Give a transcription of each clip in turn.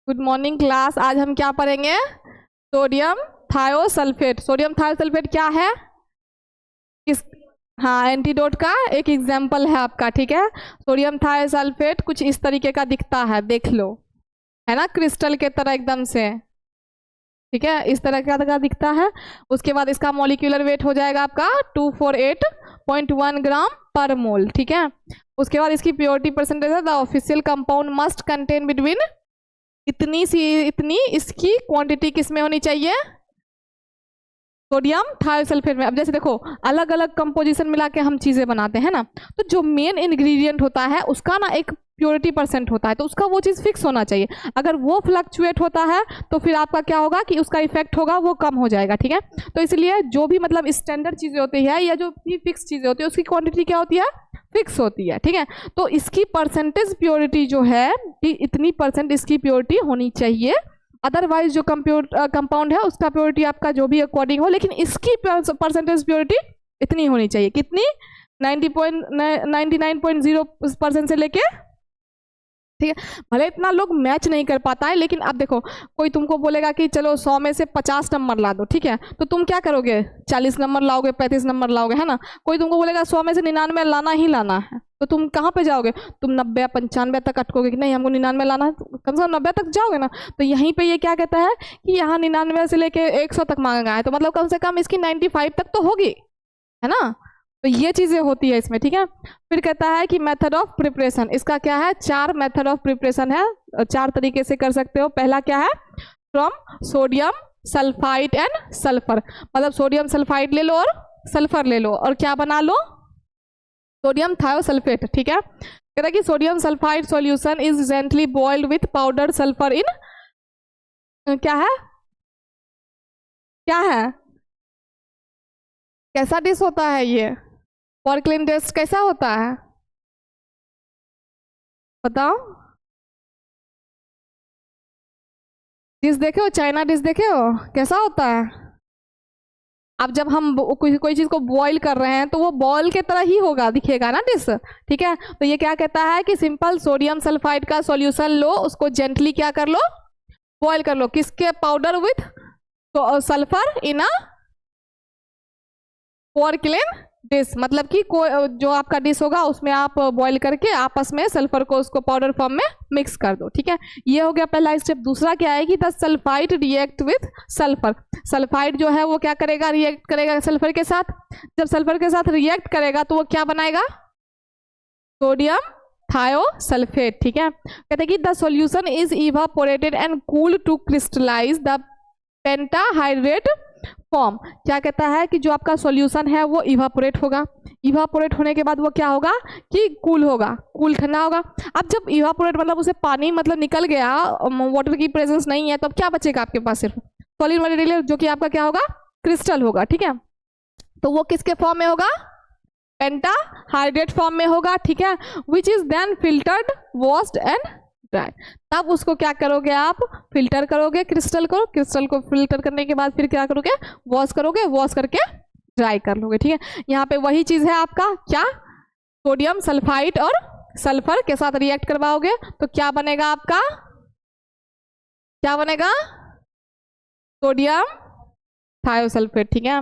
Good morning class. आज हम क्या पढ़ेंगे? Sodium thiosulphate. सोडियम थायोसल्फेट क्या है? किस हाँ, एंटीडोट का एक एग्जाम्पल है आपका। ठीक है, सोडियम थायोसल्फेट कुछ इस तरीके का दिखता है, देख लो, है ना, क्रिस्टल के तरह एकदम से। ठीक है, इस तरह का दिखता है। उसके बाद इसका मॉलिक्यूलर वेट हो जाएगा आपका 248.1 ग्राम पर मोल। ठीक है, उसके बाद इसकी प्योरिटी परसेंटेज है the official compound must contain between इतनी इसकी क्वांटिटी किस में होनी चाहिए? सोडियम थायोसल्फेट में। अब जैसे देखो, अलग अलग कंपोजिशन मिला के हम चीजें बनाते हैं ना, तो जो मेन इंग्रेडिएंट होता है उसका ना एक प्योरिटी परसेंट होता है, तो उसका वो चीज फिक्स होना चाहिए। अगर वो फ्लक्चुएट होता है तो फिर आपका क्या होगा कि उसका इफेक्ट होगा वो कम हो जाएगा। ठीक है, तो इसलिए जो भी मतलब स्टैंडर्ड चीजें होती है या जो भी फिक्स चीजें होती है उसकी क्वांटिटी क्या होती है? फिक्स होती है। ठीक है, तो इसकी परसेंटेज प्योरिटी जो है कि इतनी परसेंट इसकी प्योरिटी होनी चाहिए, अदरवाइज जो कंपाउंड है उसका प्योरिटी आपका जो भी अकॉर्डिंग हो, लेकिन इसकी परसेंटेज प्योरिटी इतनी होनी चाहिए। कितनी? 99.0% से लेके। ठीक है, भले इतना लोग मैच नहीं कर पाता है, लेकिन अब देखो, कोई तुमको बोलेगा कि चलो 100 में से 50 नंबर ला दो, ठीक है, तो तुम क्या करोगे? 40 नंबर लाओगे, 35 नंबर लाओगे, है ना। कोई तुमको बोलेगा 100 में से 99 लाना ही लाना है, तो तुम कहाँ पे जाओगे? तुम 90 95 तक अटकोगे कि नहीं हमको 99 लाना है, कम से कम 90 तक जाओगे ना। तो यहीं पे ये क्या कहता है कि यहाँ 99 से लेके 100 तक मांगा है, तो मतलब कम से कम इसकी 95 तक तो होगी, है ना। तो ये चीजें होती है इसमें। ठीक है, फिर कहता है कि मेथड ऑफ प्रिपरेशन, इसका क्या है? 4 मेथड ऑफ प्रिपरेशन है, 4 तरीके से कर सकते हो। पहला क्या है? From sodium sulphide and sulphur, मतलब सोडियम सल्फाइड ले लो और सल्फर ले लो और क्या बना लो? Sodium thiosulphate. ठीक है, कहता है कि sodium sulphide solution is gently boiled with powder sulphur in क्या है? क्या है? कैसा डिश होता है ये? पोर्क्लिन डिश कैसा होता है बताओ? डिश देखे हो? चाइना डिश देखे हो कैसा होता है? अब जब हम कोई चीज को बॉईल कर रहे हैं तो वो बॉईल के तरह ही होगा, दिखेगा ना डिश। ठीक है, तो ये क्या कहता है कि सिंपल सोडियम सल्फाइड का सॉल्यूशन लो, उसको जेंटली क्या कर लो? बॉईल कर लो। किसके? Powder with sulphur in a porcelain dish, मतलब कि जो आपका डिश होगा उसमें आप बॉईल करके आपस में सल्फर को उसको पाउडर फॉर्म में मिक्स कर दो। ठीक है, ये हो गया पहला स्टेप। दूसरा क्या है कि the sulphide react with sulphur, sulphide जो है वो क्या करेगा? रिएक्ट करेगा सल्फर के साथ। जब सल्फर के साथ रिएक्ट करेगा तो वो क्या बनाएगा? Sodium thiosulphate. ठीक है, कहते हैं कि the solution is evaporated and cool to crystallise the pentahydrate form. क्या कहता है कि जो आपका सॉल्यूशन है वो इवापोरेट होगा, इवापोरेट होने के बाद वो क्या होगा कि कूल होगा, कूल ठंडा होगा। अब जब इवापोरेट मतलब उसे पानी मतलब निकल गया, वाटर की प्रेजेंस नहीं है, तो अब क्या बचेगा आपके पास? सिर्फ सॉलिड मटेरियल जो कि आपका क्या होगा? क्रिस्टल होगा। ठीक है, तो वो किसके फॉर्म में होगा? पेंटाहाइड्रेट फॉर्म में होगा। ठीक है, which is then filtered, washed and dry. तब उसको क्या करोगे आप? फिल्टर करोगे क्रिस्टल को, क्रिस्टल को फिल्टर करने के बाद फिर क्या करोगे? वॉश करोगे, वॉश करके ड्राई कर लोगे। ठीक है, यहाँ पे वही चीज है आपका क्या? सोडियम सल्फाइड और सल्फर के साथ रिएक्ट करवाओगे तो क्या बनेगा आपका? क्या बनेगा? Sodium thiosulphate. ठीक है,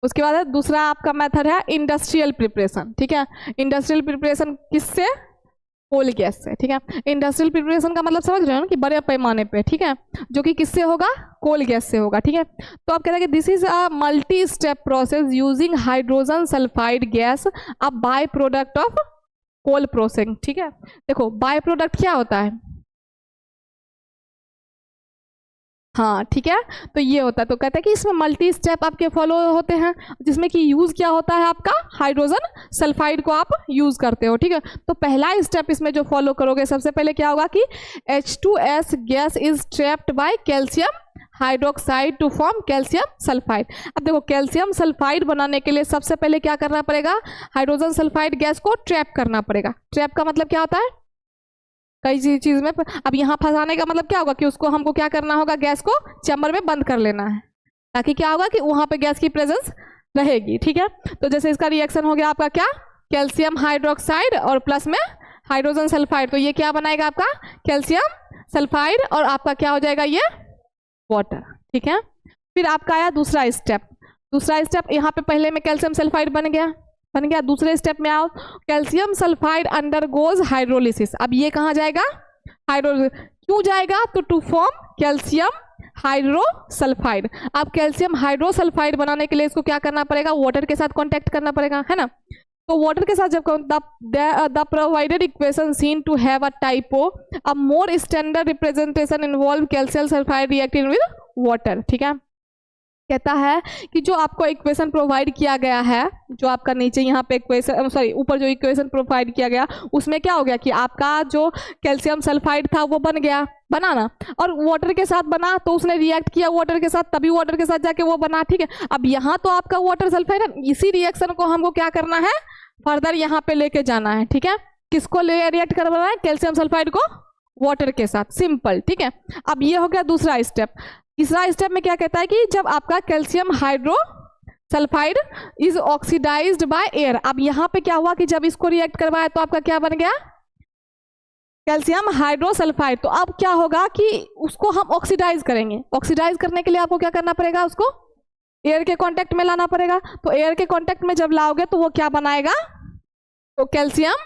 उसके बाद दूसरा आपका मेथड है इंडस्ट्रियल प्रिपरेशन। ठीक है, इंडस्ट्रियल प्रिपरेशन किससे? कोल गैस से। ठीक है, इंडस्ट्रियल प्रिपरेशन का मतलब समझ रहे हो ना कि बड़े पैमाने पे। ठीक है, जो कि किससे होगा? कोल गैस से होगा। ठीक है, तो आप कहते हैं कि this is a multi step process using hydrogen sulphide gas, a by product of coal processing. ठीक है, देखो बाय प्रोडक्ट क्या होता है? हाँ, ठीक है, तो ये होता है। तो कहते हैं कि इसमें मल्टी स्टेप आपके फॉलो होते हैं, जिसमें कि यूज क्या होता है आपका? हाइड्रोजन सल्फाइड को आप यूज करते हो। ठीक है, तो पहला स्टेप इसमें जो फॉलो करोगे, सबसे पहले क्या होगा कि H2S gas is trapped by calcium hydroxide to form calcium sulphide. अब देखो, कैल्शियम सल्फाइड बनाने के लिए सबसे पहले क्या करना पड़ेगा? हाइड्रोजन सल्फाइड गैस को ट्रैप करना पड़ेगा। ट्रैप का मतलब क्या होता है? कई चीज में। अब यहाँ फंसाने का मतलब क्या होगा कि उसको हमको क्या करना होगा? गैस को चैम्बर में बंद कर लेना है, ताकि क्या होगा कि वहां पे गैस की प्रेजेंस रहेगी। ठीक है, तो जैसे इसका रिएक्शन हो गया आपका क्या? कैल्शियम हाइड्रोक्साइड और प्लस में हाइड्रोजन सल्फाइड, तो ये क्या बनाएगा आपका? कैल्शियम सल्फाइड और आपका क्या हो जाएगा ये वाटर, ठीक है। फिर आपका आया दूसरा स्टेप, यहाँ पे पहले में कैल्शियम सल्फाइड बन गया। दूसरे स्टेप में आओ, कैल्शियम सल्फाइड अंडरगोज हाइड्रोलिसिस। अब ये कहाँ जाएगा, क्यों जाएगा, तो टू फॉर्म कैल्शियम हाइड्रोसल्फाइड। अब कैल्शियम हाइड्रोसल्फाइड बनाने के लिए इसको क्या करना पड़ेगा, वाटर के साथ कांटेक्ट करना पड़ेगा, है ना। तो वाटर के साथ जब the provided equation seems to have a typo a more standard representation involve calcium sulphide reacting with water, ठीक है। कहता है कि जो आपको इक्वेशन प्रोवाइड किया गया है, जो आपका नीचे यहाँ पे इक्वेशन, सॉरी ऊपर जो इक्वेशन प्रोवाइड किया गया, उसमें क्या हो गया कि आपका जो कैल्शियम सल्फाइड था वो बना ना, और वाटर के साथ बना, तो उसने रिएक्ट किया वाटर के साथ, तभी वाटर के साथ जाके वो बना, ठीक है। अब यहाँ तो आपका वाटर सल्फाइड है, इसी रिएक्शन को हमको क्या करना है, फर्दर यहाँ पे लेके जाना है, ठीक है। किसको ले रिएक्ट करवाना है, कैल्शियम सल्फाइड को वाटर के साथ, सिंपल, ठीक है। अब ये हो गया दूसरा स्टेप। तीसरा स्टेप में क्या कहता है कि जब आपका calcium hydrosulphide is oxidised by air. अब यहाँ पे क्या हुआ कि जब इसको रिएक्ट करवाया तो आपका क्या बन गया, कैल्शियम हाइड्रोसल्फाइड। तो अब क्या होगा कि उसको हम ऑक्सीडाइज करेंगे। ऑक्सीडाइज करने के लिए आपको क्या करना पड़ेगा, उसको एयर के कांटेक्ट में लाना पड़ेगा। तो एयर के कांटेक्ट में जब लाओगे तो वो क्या बनाएगा, तो कैल्शियम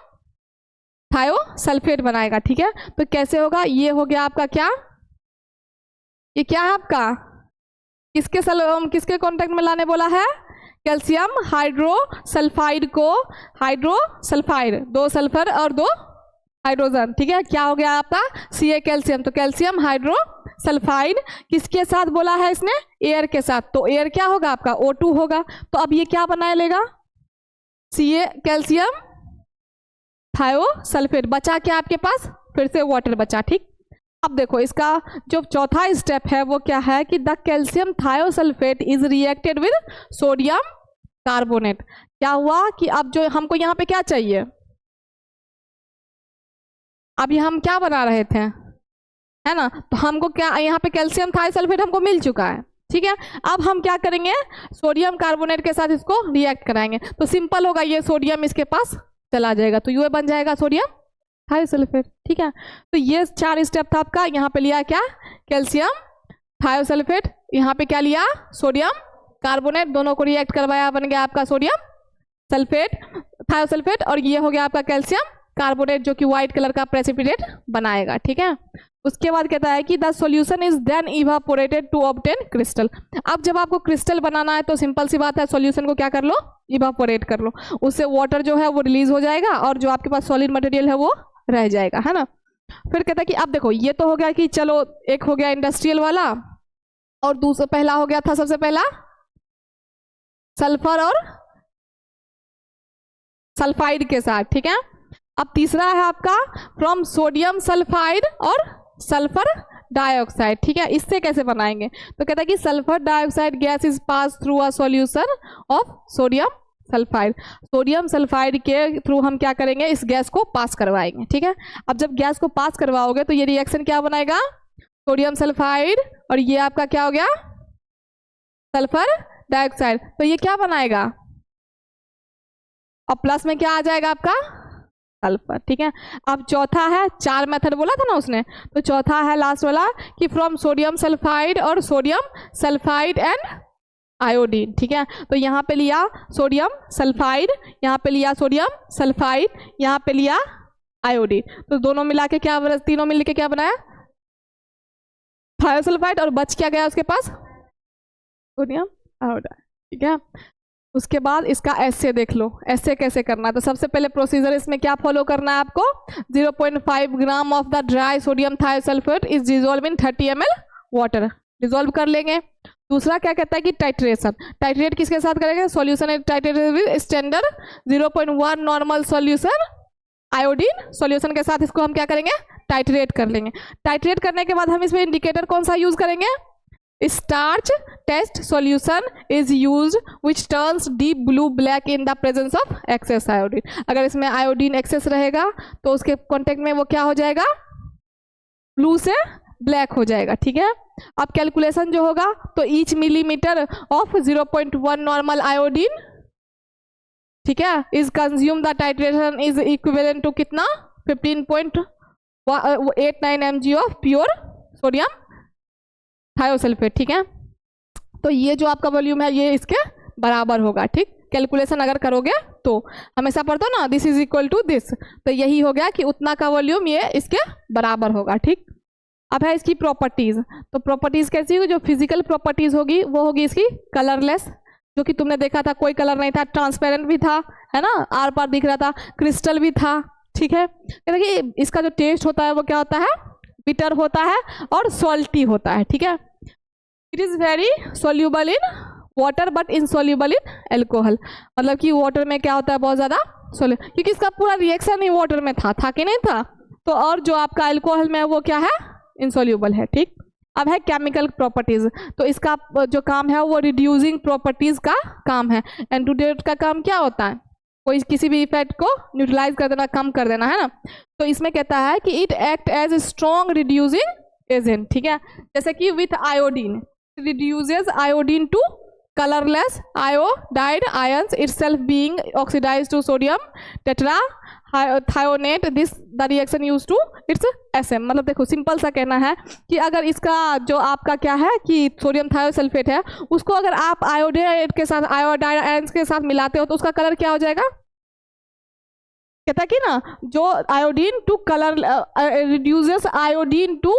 थायोसल्फेट बनाएगा, ठीक है। तो कैसे होगा, ये हो गया आपका क्या, ये क्या है आपका, किसके कांटेक्ट में लाने बोला है, कैल्शियम हाइड्रोसल्फाइड को, हाइड्रोसल्फाइड, 2 सल्फर और 2 हाइड्रोजन, ठीक है। क्या हो गया आपका Ca कैल्शियम। तो कैल्शियम हाइड्रोसल्फाइड किसके साथ बोला है इसने, एयर के साथ। तो एयर क्या होगा आपका O2 होगा। तो अब ये क्या बना लेगा, Ca कैल्शियम थायोसल्फेट। बचा क्या आपके पास, फिर से वाटर बचा, ठीक। अब देखो इसका जो चौथा स्टेप है वो क्या है कि the calcium thiosulphate is reacted with sodium carbonate. क्या हुआ कि अब जो हमको यहाँ पे क्या चाहिए, अभी हम क्या बना रहे थे, है ना। तो हमको क्या यहाँ पे कैल्शियम थायोसल्फेट हमको मिल चुका है, ठीक है। अब हम क्या करेंगे, सोडियम कार्बोनेट के साथ इसको रिएक्ट कराएंगे। तो सिंपल होगा, ये सोडियम इसके पास चला जाएगा, तो ये बन जाएगा सोडियम थायोसल्फेट, ठीक है। तो ये 4 स्टेप था आपका। यहाँ पे लिया क्या, कैल्शियम थायोसल्फेट, यहाँ पे क्या लिया, सोडियम कार्बोनेट, दोनों को रिएक्ट करवाया, बन गया आपका सोडियम सल्फेट थायोसल्फेट, और ये हो गया आपका कैल्शियम कार्बोनेट, जो कि व्हाइट कलर का प्रेसिपिटेट बनाएगा, ठीक है। उसके बाद कहता है कि the solution is then evaporated to obtain crystal. अब जब आपको क्रिस्टल बनाना है तो सिंपल सी बात है, सॉल्यूशन को क्या कर लो, इवापोरेट कर लो, उससे वाटर जो है वो रिलीज हो जाएगा और जो आपके पास सॉलिड मटेरियल है वो रह जाएगा, है ना। फिर कहता है कि अब देखो ये तो हो गया कि चलो एक हो गया इंडस्ट्रियल वाला, और दूसरा पहला हो गया था सबसे पहला सल्फर और सल्फाइड के साथ, ठीक है। अब तीसरा है आपका फ्रॉम सोडियम सल्फाइड और सल्फर डाइऑक्साइड, ठीक है। इससे कैसे बनाएंगे, तो कहता है कि sulphur dioxide gas is pass through a solution of sodium sulphide. Sodium sulphide के थ्रू हम क्या करेंगे, इस गैस को पास करवाएंगे, ठीक है। अब जब गैस को पास करवाओगे तो ये रिएक्शन क्या बनाएगा, सोडियम सल्फाइड और ये आपका क्या हो गया, सल्फर डाइऑक्साइड। तो ये क्या बनाएगा, और प्लस में क्या आ जाएगा आपका सल्फर, ठीक है। अब चौथा है, 4 मेथड बोला था ना उसने, तो चौथा है लास्ट वाला कि फ्रॉम सोडियम सल्फाइड और सोडियम सल्फाइड एंड आयोडीन, ठीक है। तो यहाँ पे लिया सोडियम सल्फाइड, यहाँ पे लिया सोडियम सल्फाइड, यहाँ पे लिया आयोडीन, तो दोनों मिला के क्या, तीनों मिल के क्या बनाया, थायोसल्फाइड, और बच क्या गया उसके पास, सोडियम आयोडाइड, ठीक है। उसके बाद इसका ऐसे देख लो, ऐसे कैसे करना है। तो सबसे पहले प्रोसीजर इसमें क्या फॉलो करना है आपको, 0.5 gram of the dry sodium thiosulphate is dissolve in 30 ml water, dissolve कर लेंगे। दूसरा क्या कहता है कि टाइट्रेशन, टाइट्रेट किसके साथ करेंगे, solution titrated with standard 0.1 normal solution iodine solution के साथ इसको हम क्या करेंगे, टाइट्रेट कर लेंगे। टाइट्रेट करने के बाद हम इसमें इंडिकेटर कौन सा यूज करेंगे, starch test solution is used which turns deep blue black in the presence of excess iodine. अगर इसमें आयोडीन एक्सेस रहेगा तो उसके कांटेक्ट में वो क्या हो जाएगा, ब्लू से ब्लैक हो जाएगा, ठीक है। अब कैलकुलेशन जो होगा तो each millimetre of 0.1 normal iodine, ठीक है, is consume the titration is equivalent to कितना, 15.1 89 mg of pure sodium thiosulphate, ठीक है। तो ये जो आपका वॉल्यूम है ये इसके बराबर होगा, ठीक। कैलकुलेशन अगर करोगे तो हमेशा पढ़ते हो ना, this is equal to this, तो यही हो गया कि उतना का वॉल्यूम ये इसके बराबर होगा, ठीक। अब है इसकी प्रॉपर्टीज, तो प्रॉपर्टीज कैसी होगी, जो फिजिकल प्रॉपर्टीज होगी वो होगी इसकी कलरलेस, जो कि तुमने देखा था कोई कलर नहीं था, ट्रांसपेरेंट भी था, है ना, आर पार दिख रहा था, क्रिस्टल भी था, ठीक है। देखिए इसका जो टेस्ट होता है वो क्या होता है, बिटर होता है और सॉल्टी होता है, ठीक है। It is very soluble in water but insoluble in alcohol, मतलब कि वाटर में क्या होता है, बहुत ज़्यादा सोल्यू, क्योंकि इसका पूरा रिएक्शन ही वाटर में था कि नहीं था, तो और जो आपका एल्कोहल में है वो क्या है, इनसोल्यूबल है, ठीक। अब है केमिकल प्रॉपर्टीज, तो इसका जो काम है वो रिड्यूसिंग प्रॉपर्टीज का काम है। एंटीडोट का काम क्या होता है, कोई किसी भी इफेक्ट को न्यूट्रलाइज कर देना, कम कर देना, है ना। तो इसमें कहता है कि it act as strong reducing agent, ठीक है। जैसे कि with iodine reduces iodine to colorless iodide ions itself being oxidized to sodium tetrahydrothionate, this the reaction used to its SM। मतलब देखो सिंपल सा कहना है कि अगर इसका जो आपका क्या है कि सोडियम थायोसल्फेट है, उसको अगर आप आयोडाइड के साथ आयोडाइड आयंस के साथ मिलाते हो तो उसका कलर क्या हो जाएगा, कहता है कि ना जो iodine to colour reduces iodine to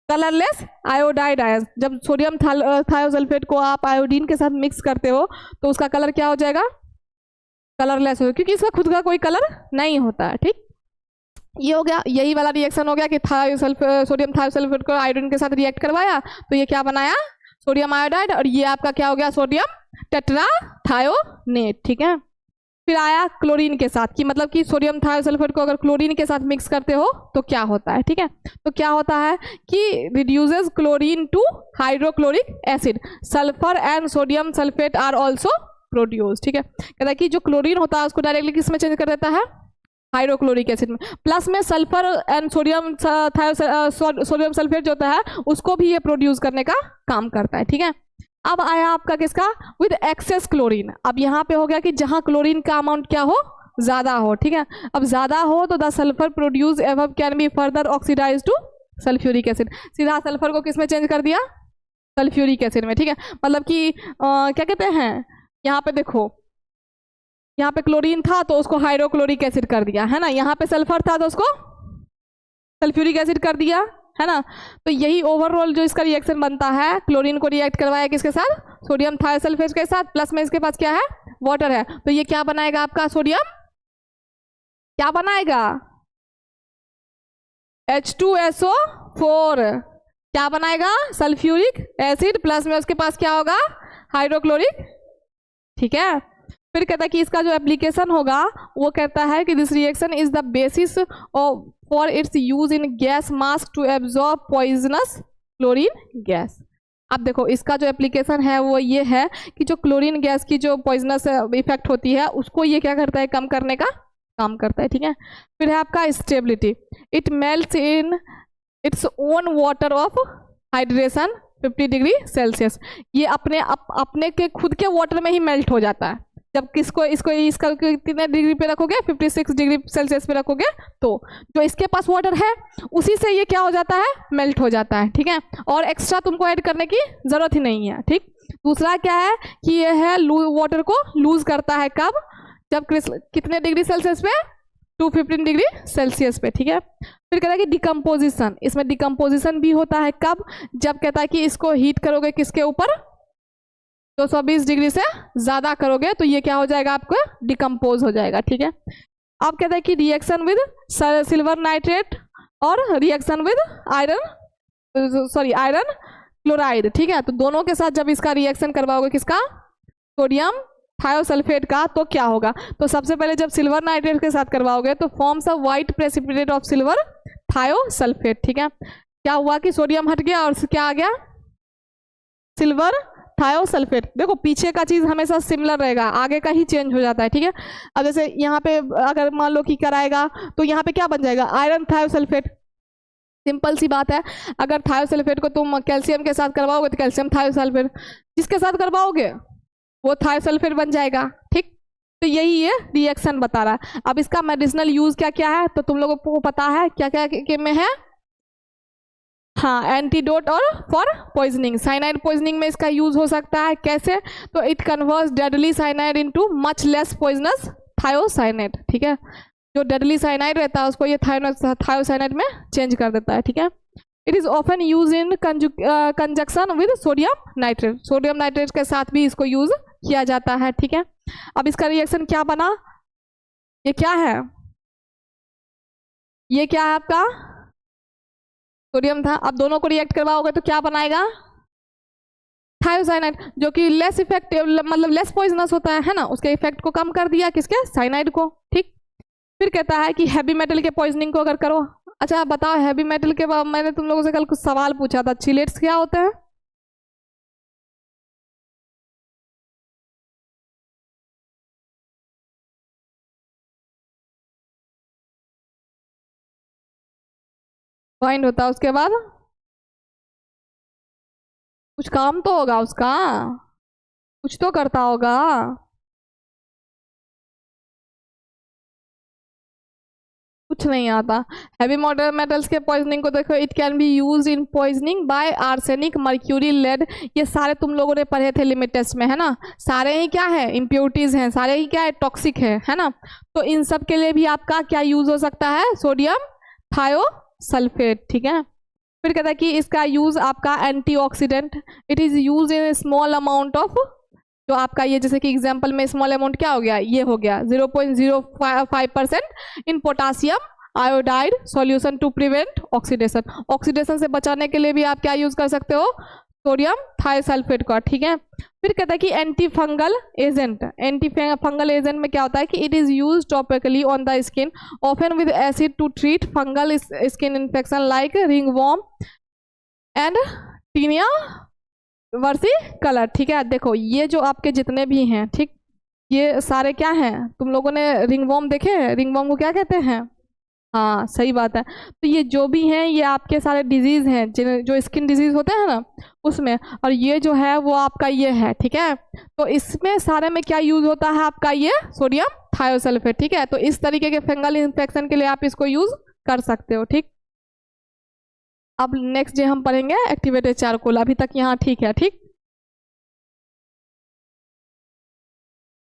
colourless iodide ions, जब सोडियम थायोसल्फेट को आप आयोडीन के साथ मिक्स करते हो तो उसका कलर क्या हो जाएगा, कलरलेस हो, क्योंकि इसका खुद का कोई कलर नहीं होता है, ठीक। ये हो गया, यही वाला रिएक्शन हो गया कि सोडियम थायोसल्फेट को आयोडीन के साथ रिएक्ट करवाया तो ये क्या बनाया, सोडियम आयोडाइड, और ये आपका क्या हो गया, सोडियम टेट्राथायोनेट, ठीक है। फिर आया क्लोरीन के साथ, कि मतलब कि सोडियम थायोसल्फेट को अगर क्लोरीन के साथ मिक्स करते हो तो क्या होता है, ठीक है। तो क्या होता है कि reduces chlorine to hydrochloric acid, sulphur and sodium sulphate are also produce, ठीक है। कहता है कि जो क्लोरीन होता है उसको डायरेक्टली किस में चेंज कर देता है, हाइड्रोक्लोरिक एसिड में, प्लस में सल्फर एंड सोडियम सल्फेट जो होता है उसको भी ये प्रोड्यूस करने का काम करता है, ठीक है। अब आया आपका किसका, विद एक्सेस क्लोरीन। अब यहाँ पे हो गया कि जहाँ क्लोरीन का अमाउंट क्या हो, ज्यादा हो, ठीक है। अब ज्यादा हो तो the sulphur produce above can be further oxidise to sulphuric acid, सीधा सल्फर को किस में चेंज कर दिया, सल्फ्यूरिक एसिड में, ठीक है। मतलब कि क्या कहते हैं, यहाँ पे देखो, यहाँ पे क्लोरीन था तो उसको हाइड्रोक्लोरिक एसिड कर दिया, है ना, यहाँ पे सल्फर था तो उसको सल्फ्यूरिक एसिड कर दिया, है ना। तो यही ओवरऑल जो इसका रिएक्शन बनता है, क्लोरीन को रिएक्ट करवाया किसके साथ, सोडियम थायोसल्फेट के साथ, प्लस में इसके पास क्या है, वाटर है, तो ये क्या बनाएगा आपका, सोडियम क्या बनाएगा, H2SO4, क्या बनाएगा, सल्फ्यूरिक एसिड, प्लस में उसके पास क्या होगा, हाइड्रोक्लोरिक, ठीक है। फिर कहता है कि इसका जो एप्लीकेशन होगा वो कहता है कि this reaction is the basis for its use in gas mask to absorb poisonous chlorine gas. अब देखो इसका जो एप्लीकेशन है वो ये है कि जो क्लोरीन गैस की जो पॉइजनस इफेक्ट होती है उसको ये क्या करता है, कम करने का काम करता है, ठीक है। फिर है आपका stability, it melts in its own water of hydration 50 degree Celsius, ये अपने के खुद के वाटर में ही मेल्ट हो जाता है। जब इसका कितने डिग्री पे रखोगे, 56 डिग्री सेल्सियस पे रखोगे, तो जो इसके पास वाटर है उसी से ये क्या हो जाता है, मेल्ट हो जाता है, ठीक है। और एक्स्ट्रा तुमको ऐड करने की जरूरत ही नहीं है, ठीक। दूसरा क्या है कि ये है वाटर को लूज करता है कब, जब कितने डिग्री सेल्सियस पे, 215 डिग्री सेल्सियस पे, ठीक है। फिर कहता है कि डिकम्पोजिशन, इसमें डिकम्पोजिशन भी होता है कब, जब कहता है कि इसको हीट करोगे किसके ऊपर, 220 डिग्री से ज़्यादा करोगे तो ये क्या हो जाएगा, आपको डिकम्पोज हो जाएगा, ठीक है। अब कहता है कि रिएक्शन विद सिल्वर नाइट्रेट और रिएक्शन विद आयरन क्लोराइड, ठीक है। तो दोनों के साथ जब इसका रिएक्शन करवाओगे किसका, सोडियम थायोसल्फेट का, तो क्या होगा, तो सबसे पहले जब सिल्वर नाइट्रेट के साथ करवाओगे तो forms a white precipitate of silver thiosulphate, ठीक है। क्या हुआ कि सोडियम हट गया और क्या आ गया, सिल्वर थायोसल्फेट। देखो पीछे का चीज हमेशा सिमिलर रहेगा, आगे का ही चेंज हो जाता है, ठीक है। अब जैसे यहाँ पे अगर मान लो कि कराएगा तो यहाँ पे क्या बन जाएगा, आयरन थायोसल्फेट, सिंपल सी बात है। अगर थायोसल्फेट को तुम कैल्शियम के साथ करवाओगे तो कैल्शियम थायोसल्फेट, जिसके साथ करवाओगे वो थायोसल्फेट बन जाएगा, ठीक। तो तो यही ये रिएक्शन बता रहा है। अब इसका मेडिसिनल यूज क्या क्या है तो तुम लोगों को पता है क्या क्या में है। हाँ, एंटीडोट और फॉर पॉइजनिंग, साइनाइड पॉइजनिंग में इसका यूज हो सकता है। कैसे? तो it converts deadly cyanide into much less poisonous thiocyanide. ठीक है, जो डेडली साइनाइड रहता है उसको ये थायोसाइनाइड में चेंज कर देता है। ठीक है, it is often use in conjunction with sodium nitrate, sodium nitrate के साथ भी इसको यूज किया जाता है। ठीक है, अब इसका रिएक्शन क्या बना, ये क्या है, ये क्या है आपका सोडियम था। अब दोनों को रिएक्ट करवाओगे तो क्या बनाएगा, थायोसाइनाइड, जो कि लेस इफेक्टिव मतलब लेस पॉइजनस होता है ना, उसके इफेक्ट को कम कर दिया किसके, साइनाइड को। ठीक, फिर कहता है कि हैवी मेटल के पॉइजनिंग को अगर करो। अच्छा बताओ, हैवी मेटल के बाद मैंने तुम लोगों से कल कुछ सवाल पूछा था, चिलेट्स क्या होते हैं? पॉइंट होता है, उसके बाद कुछ काम तो होगा उसका, कुछ तो करता होगा। कुछ नहीं आता। हैवी मॉडल मेटल्स के पॉइजनिंग को देखो, it can be use in poisoning by arsenic, mercury, lead. ये सारे तुम लोगों ने पढ़े थे लिमिट टेस्ट में, है ना। सारे ही क्या है, इम्प्योरिटीज हैं, सारे ही क्या है, टॉक्सिक है ना। तो इन सब के लिए भी आपका क्या यूज हो सकता है, सोडियम थायोसल्फेट। ठीक है, फिर कहता है कि इसका यूज आपका antioxidant, it is use in small amount of, जो आपका ये जैसे कि एग्जांपल में स्मॉल अमाउंट क्या हो गया, ये हो गया 0.05% in potassium iodide solution to prevent oxidation. Oxidation से बचाने के लिए भी आप क्या यूज कर सकते हो, सोडियम थायोसल्फेट का। ठीक है, फिर कहता है कि anti fungal agent, anti fungal agent में क्या होता है कि it is use topically on the skin often with acid to treat fungal skin infection like ringworm and tinea versicolor. ठीक है, देखो ये जो आपके जितने भी हैं, ठीक, ये सारे क्या हैं, तुम लोगों ने रिंगवॉर्म देखे, रिंगवॉर्म को क्या कहते हैं, हाँ सही बात है। तो ये जो भी हैं ये आपके सारे डिजीज हैं, जो स्किन डिजीज होते हैं ना उसमें, और ये जो है वो आपका ये है। ठीक है, तो इसमें सारे में क्या यूज होता है आपका ये सोडियम थायोसल्फेट। ठीक है, तो इस तरीके के फंगल इन्फेक्शन के लिए आप इसको यूज कर सकते हो। ठीक, अब नेक्स्ट डे हम पढ़ेंगे एक्टिवेटेड चारकोल, अभी तक यहाँ ठीक है। ठीक।